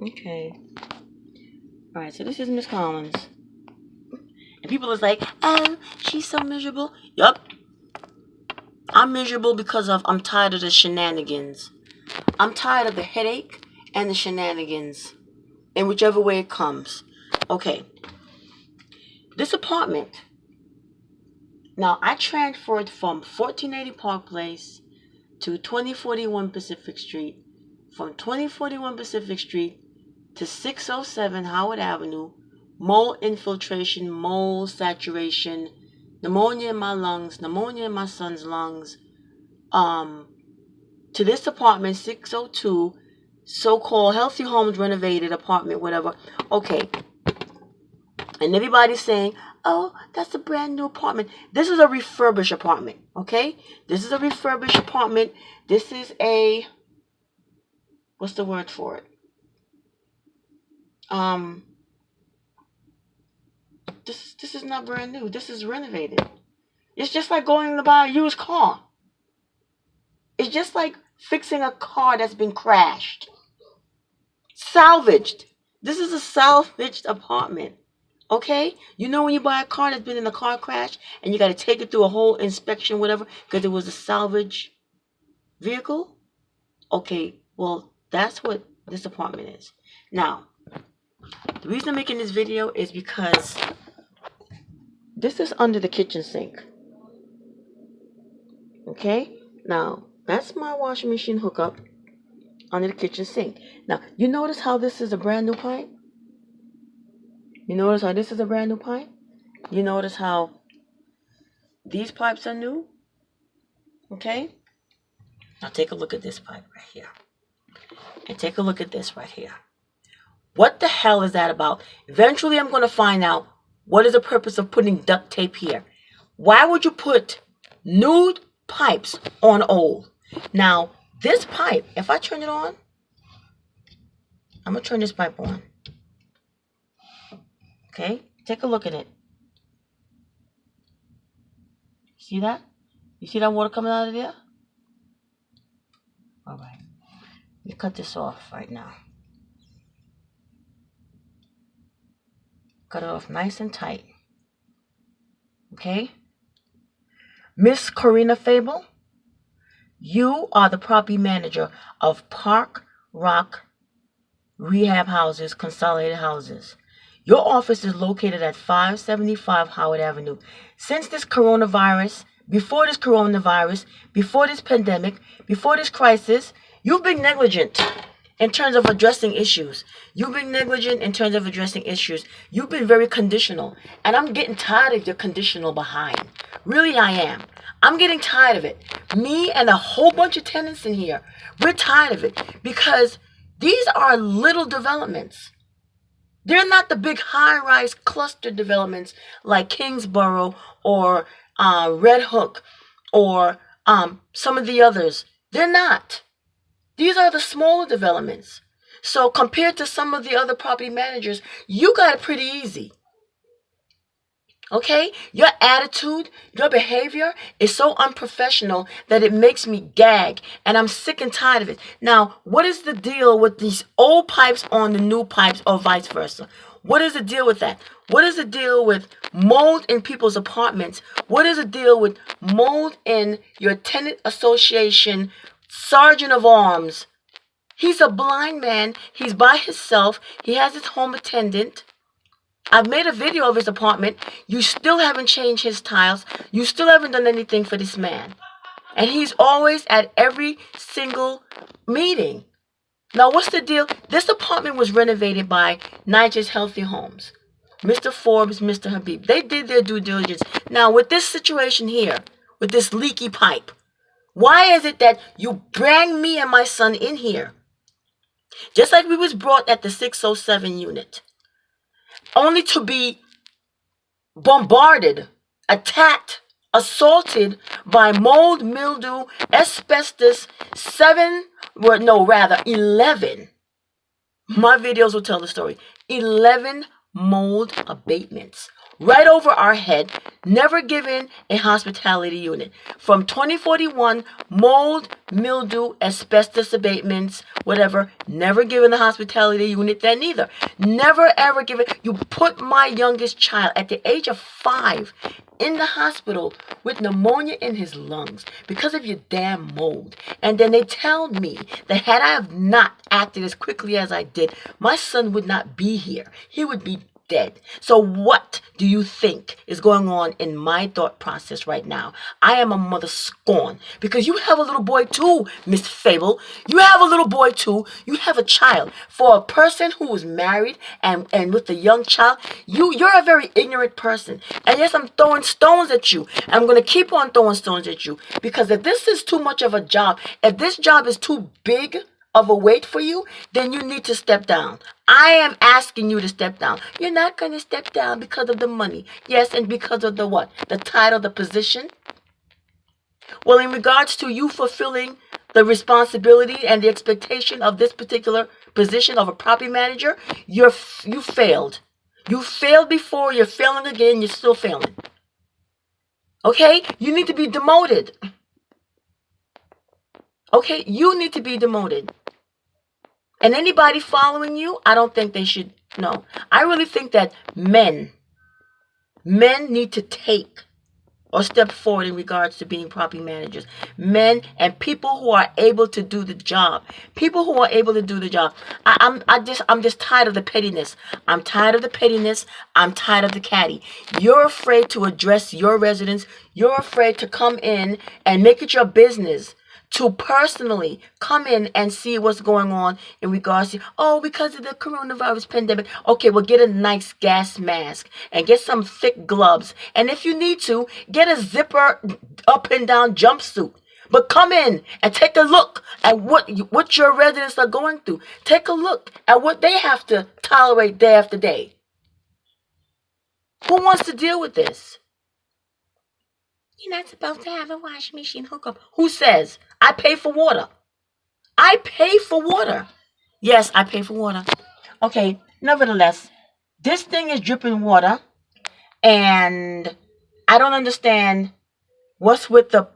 Okay. Alright, so this is Miss Collins. And people is like, oh, she's so miserable. Yup. I'm miserable because I'm tired of the shenanigans. I'm tired of the headache and the shenanigans. In whichever way it comes. Okay. This apartment. Now, I transferred from 1480 Park Place to 2041 Pacific Street. From 2041 Pacific Street to 607 Howard Avenue. Mold infiltration, mold saturation, pneumonia in my lungs, pneumonia in my son's lungs. To this apartment, 602, so-called Healthy Homes renovated apartment, whatever. Okay. And everybody's saying, oh, that's a brand new apartment. This is a refurbished apartment, okay? This is a refurbished apartment. This is a, what's the word for it? This is not brand new. This is renovated. It's just like going to buy a used car. It's just like fixing a car that's been crashed. Salvaged. This is a salvaged apartment. Okay? You know when you buy a car that's been in a car crash and you got to take it through a whole inspection, whatever, because it was a salvage vehicle? Okay, well, that's what this apartment is. Now, the reason I'm making this video is because this is under the kitchen sink. Okay? Now, that's my washing machine hookup under the kitchen sink. Now, you notice how this is a brand new pipe? You notice how this is a brand new pipe? You notice how these pipes are new? Okay? Now take a look at this pipe right here. And take a look at this right here. What the hell is that about? Eventually I'm going to find out what is the purpose of putting duct tape here. Why would you put new pipes on old? Now, this pipe, if I turn it on, I'm going to turn this pipe on. Okay, take a look at it. See that? You see that water coming out of there? All right. Let me cut this off right now. Cut it off nice and tight. Okay? Miss Corina Fable, you are the property manager of Park Rock Rehab Houses, Consolidated Houses. Your office is located at 575 Howard Avenue. Since this coronavirus, before this coronavirus, before this pandemic, before this crisis, you've been negligent in terms of addressing issues. You've been negligent in terms of addressing issues. You've been very conditional. And I'm getting tired of your conditional behind. Really, I am. I'm getting tired of it. Me and a whole bunch of tenants in here, we're tired of it. Because these are little developments. They're not the big high-rise cluster developments like Kingsborough or Red Hook or some of the others. They're not. These are the smaller developments. So compared to some of the other property managers, you got it pretty easy. Okay? Your attitude, your behavior is so unprofessional that it makes me gag. And I'm sick and tired of it. Now, what is the deal with these old pipes on the new pipes or vice versa? What is the deal with that? What is the deal with mold in people's apartments? What is the deal with mold in your tenant association sergeant of arms? He's a blind man. He's by himself. He has his home attendant. I've made a video of his apartment. You still haven't changed his tiles. You still haven't done anything for this man. And he's always at every single meeting. Now, what's the deal? This apartment was renovated by Nycha's Healthy Homes. Mr. Forbes, Mr. Habib. They did their due diligence. Now, with this situation here, with this leaky pipe, why is it that you bring me and my son in here? Just like we was brought at the 607 unit. Only to be bombarded, attacked, assaulted by mold, mildew, asbestos, 11. My videos will tell the story. 11 mold abatements. Right over our head, never given a hospitality unit. From 2041, mold, mildew, asbestos abatements, whatever, never given a hospitality unit then either. Never ever given. You put my youngest child at the age of 5 in the hospital with pneumonia in his lungs because of your damn mold. And then they tell me that had I have not acted as quickly as I did, my son would not be here. He would be dead. So what do you think is going on in my thought process right now? I am a mother scorn because you have a little boy too, Miss Fable. You have a little boy too. You have a child. For a person who is married and with a young child, you're a very ignorant person. And yes, I'm throwing stones at you. I'm going to keep on throwing stones at you because if this is too much of a job, if this job is too big of a weight for you, then you need to step down. I am asking you to step down. You're not going to step down because of the money. Yes, and because of the what? The title, the position? Well, in regards to you fulfilling the responsibility and the expectation of this particular position of a property manager, you failed. You failed before, you're failing again, you're still failing. Okay? You need to be demoted. Okay? You need to be demoted. And anybody following you, I don't think they should know. I really think that men need to take or step forward in regards to being property managers. Men and people who are able to do the job. People who are able to do the job. I'm just tired of the pettiness. I'm tired of the pettiness. I'm tired of the catty. You're afraid to address your residents. You're afraid to come in and make it your business to personally come in and see what's going on in regards to, because of the coronavirus pandemic. Okay, well, get a nice gas mask and get some thick gloves. And if you need to, get a zipper up and down jumpsuit. But come in and take a look at what your residents are going through. Take a look at what they have to tolerate day after day. Who wants to deal with this? You're not supposed to have a washing machine hookup. Who says? I pay for water. I pay for water. Yes, I pay for water. Okay, nevertheless, this thing is dripping water, and I don't understand what's with the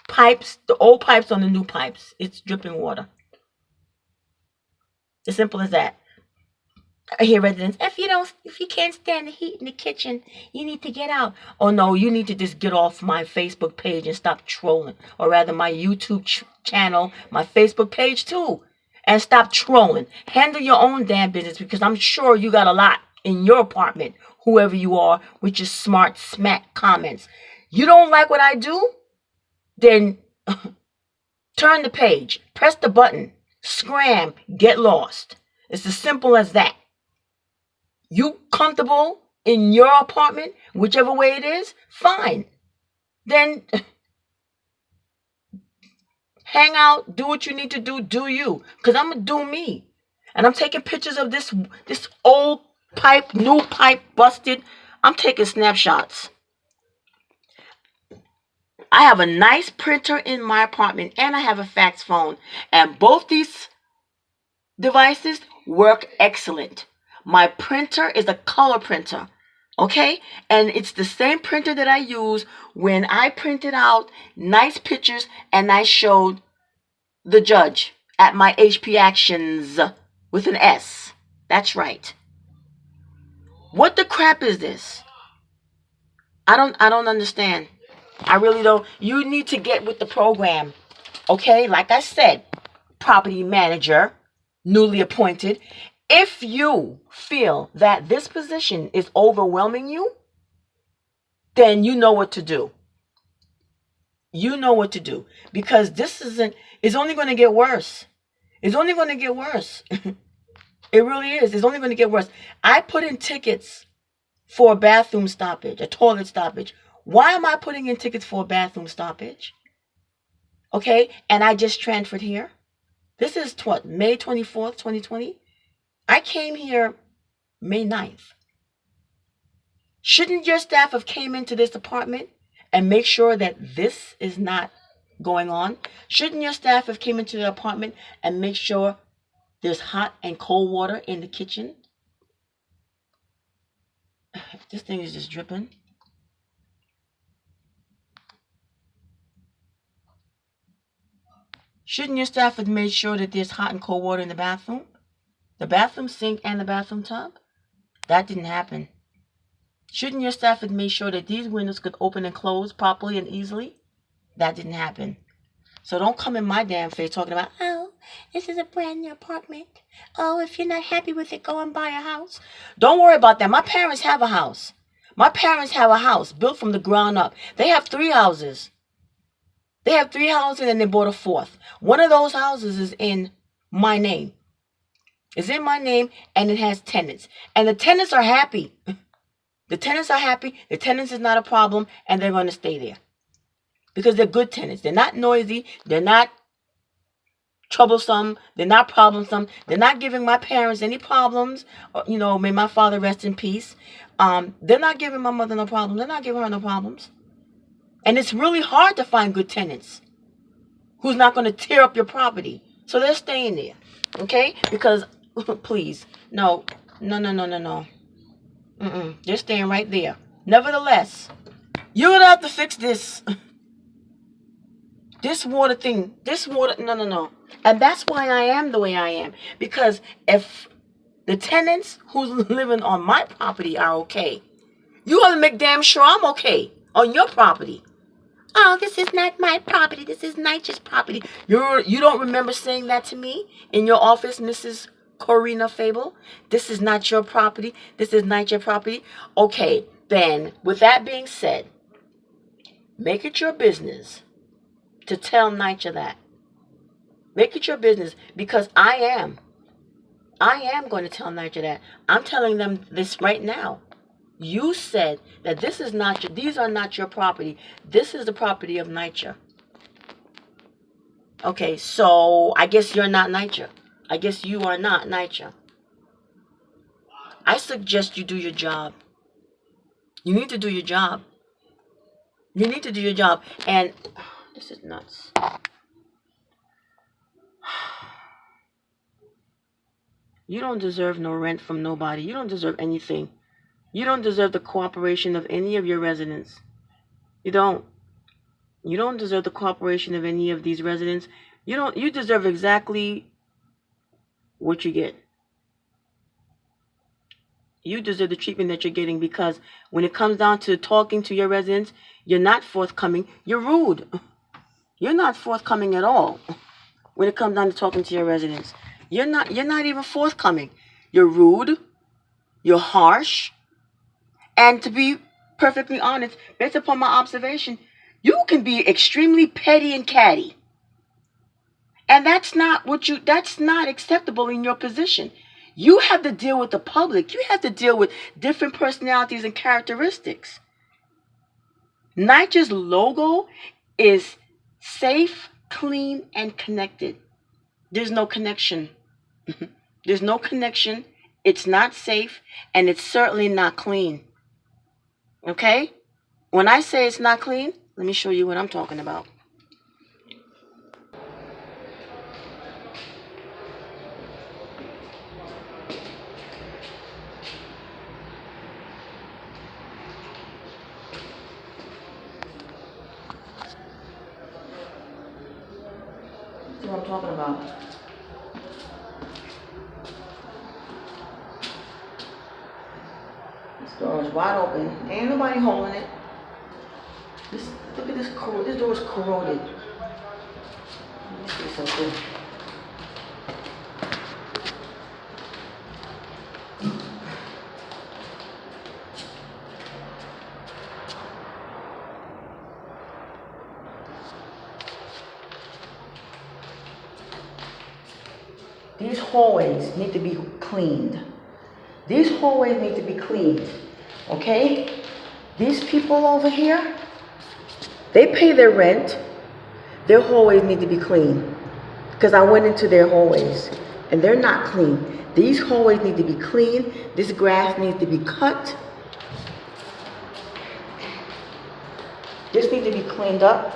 pipes, the old pipes on the new pipes. It's dripping water. As simple as that. I hear residents, if you can't stand the heat in the kitchen, you need to get out. Oh no, you need to just get off my Facebook page and stop trolling. Or rather my YouTube channel, my Facebook page too. And stop trolling. Handle your own damn business because I'm sure you got a lot in your apartment, whoever you are, with your smart smack comments. You don't like what I do? Then turn the page, press the button, scram, get lost. It's as simple as that. You comfortable in your apartment, whichever way it is, fine. Then hang out, do what you need to do you. Because I'm going to do me. And I'm taking pictures of this old pipe, new pipe, busted. I'm taking snapshots. I have a nice printer in my apartment and I have a fax phone. And both these devices work excellent. My printer is a color printer, okay? And it's the same printer that I use when I printed out nice pictures and I showed the judge at my HP Actions with an S. That's right. What the crap is this? I don't understand. I really don't. You need to get with the program, okay? Like I said, property manager, newly appointed. If you feel that this position is overwhelming you, then you know what to do. You know what to do. Because it's only going to get worse. It's only going to get worse. It really is. It's only going to get worse. I put in tickets for a bathroom stoppage, a toilet stoppage. Why am I putting in tickets for a bathroom stoppage? Okay, and I just transferred here. This is what, May 24th, 2020? I came here May 9th. Shouldn't your staff have came into this apartment and make sure that this is not going on? Shouldn't your staff have came into the apartment and make sure there's hot and cold water in the kitchen? This thing is just dripping. Shouldn't your staff have made sure that there's hot and cold water in the bathroom? The bathroom sink and the bathroom tub? That didn't happen. Shouldn't your staff have made sure that these windows could open and close properly and easily? That didn't happen. So don't come in my damn face talking about, oh, this is a brand new apartment. Oh, if you're not happy with it, go and buy a house. Don't worry about that. My parents have a house. My parents have a house built from the ground up. They have 3 houses. They have 3 houses and they bought a 4th. One of those houses is in my name. It's in my name and it has tenants. And the tenants are happy. The tenants are happy. The tenants is not a problem and they're going to stay there. Because they're good tenants. They're not noisy. They're not troublesome. They're not problemsome. They're not giving my parents any problems. You know, may my father rest in peace. They're not giving my mother no problems. They're not giving her no problems. And it's really hard to find good tenants who's not going to tear up your property. So they're staying there. Okay? Because, please, no. They're staying right there. Nevertheless, you're going to have to fix this. This water thing. No. And that's why I am the way I am. Because if the tenants who's living on my property are okay, you have to make damn sure I'm okay on your property. Oh, this is not my property. This is Nycha's property. You don't remember saying that to me in your office, Mrs. Corina Fable? This is not your property. This is not your property. Okay, then, with that being said, make it your business to tell Nycha that. Make it your business, because I am going to tell Nycha that. I'm telling them this right now. You said that these are not your property. This is the property of Nycha. Okay, so I guess you're not Nycha. I guess you are not Nycha. I suggest you do your job. You need to do your job. You need to do your job. And this is nuts. You don't deserve no rent from nobody. You don't deserve anything. You don't deserve the cooperation of any of your residents. You don't. You don't deserve the cooperation of any of these residents. You deserve exactly what you get. You deserve the treatment that you're getting, because when it comes down to talking to your residents, you're not forthcoming. You're rude. You're not forthcoming at all when it comes down to talking to your residents. You're not even forthcoming. You're rude. You're harsh. And to be perfectly honest, based upon my observation, you can be extremely petty and catty. And that's not acceptable in your position. You have to deal with the public. You have to deal with different personalities and characteristics. Nycha's logo is safe, clean, and connected. There's no connection. There's no connection. It's not safe, and it's certainly not clean. Okay? When I say it's not clean, let me show you what I'm talking about. See what I'm talking about. This door is wide open. Ain't nobody holding it. Look at this. This door is corroded. Let me see something. These hallways need to be cleaned. These hallways need to be cleaned. Okay? These people over here, they pay their rent. Their hallways need to be clean. Because I went into their hallways and they're not clean. These hallways need to be clean. This grass needs to be cut. This needs to be cleaned up.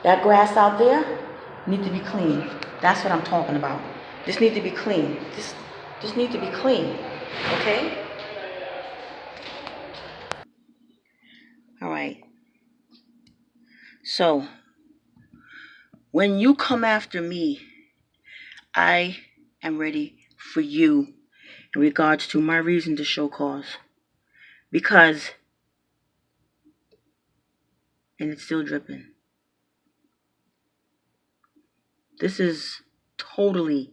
That grass out there needs to be clean. That's what I'm talking about. This needs to be clean. This needs to be clean. Okay? All right. So, when you come after me, I am ready for you in regards to my reason to show cause. Because, and it's still dripping. This is totally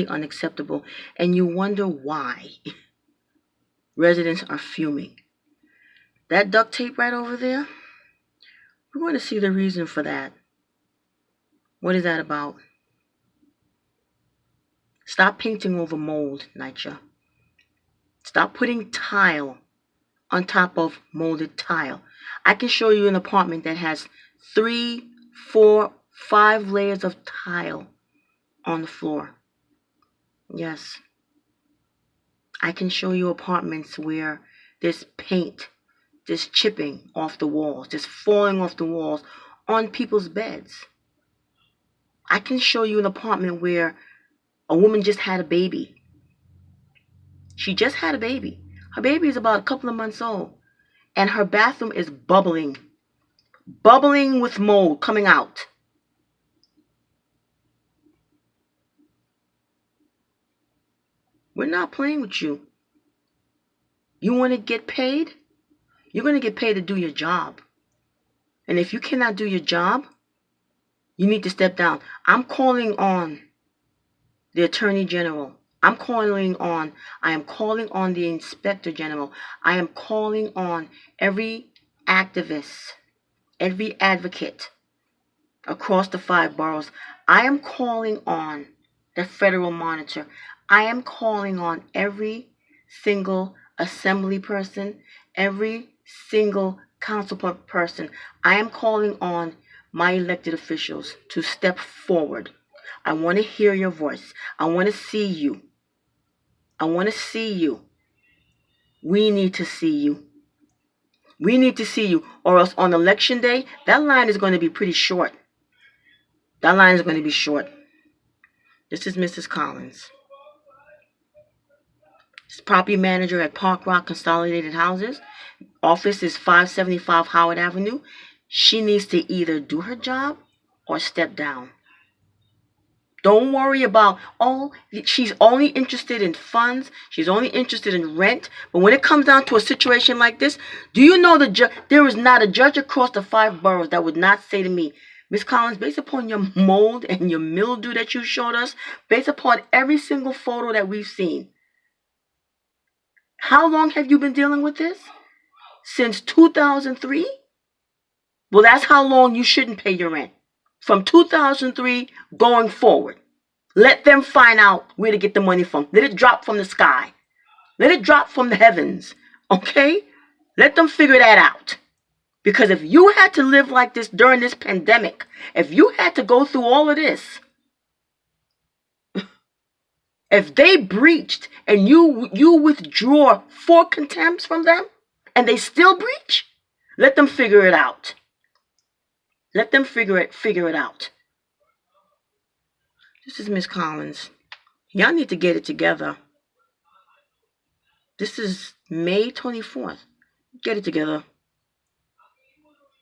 unacceptable. And you wonder why residents are fuming. That duct tape right over there, we're going to see the reason for that. What is that about? Stop painting over mold, Nycha. Stop putting tile on top of molded tile. I can show you an apartment that has 3, 4, 5 layers of tile on the floor. Yes. I can show you apartments where there's paint just chipping off the walls, just falling off the walls on people's beds. I can show you an apartment where a woman just had a baby. She just had a baby. Her baby is about a couple of months old. And her bathroom is bubbling with mold coming out. We're not playing with you. You want to get paid? You're going to get paid to do your job. And if you cannot do your job, you need to step down. I'm calling on the Attorney General. I am calling on the Inspector General. I am calling on every activist, every advocate across the 5 boroughs. I am calling on the federal monitor. I am calling on every single assembly person, every single council person. I am calling on my elected officials to step forward. I want to hear your voice. I want to see you. I want to see you. We need to see you. We need to see you, or else on election day, that line is going to be pretty short. That line is going to be short. This is Mrs. Collins. She's property manager at Park Rock Consolidated Houses. Office is 575 Howard Avenue. She needs to either do her job or step down. Don't worry about, she's only interested in funds. She's only interested in rent. But when it comes down to a situation like this, do you know there is not a judge across the 5 boroughs that would not say to me, Ms. Collins, based upon your mold and your mildew that you showed us, based upon every single photo that we've seen, how long have you been dealing with this? Since 2003? Well, that's how long you shouldn't pay your rent. From 2003 going forward. Let them find out where to get the money from. Let it drop from the sky. Let it drop from the heavens. Okay? Let them figure that out. Because if you had to live like this during this pandemic, if you had to go through all of this, if they breached and you withdraw 4 contempts from them and they still breach, let them figure it out. Let them figure it out. This is Miss Collins. Y'all need to get it together. This is May 24th. Get it together.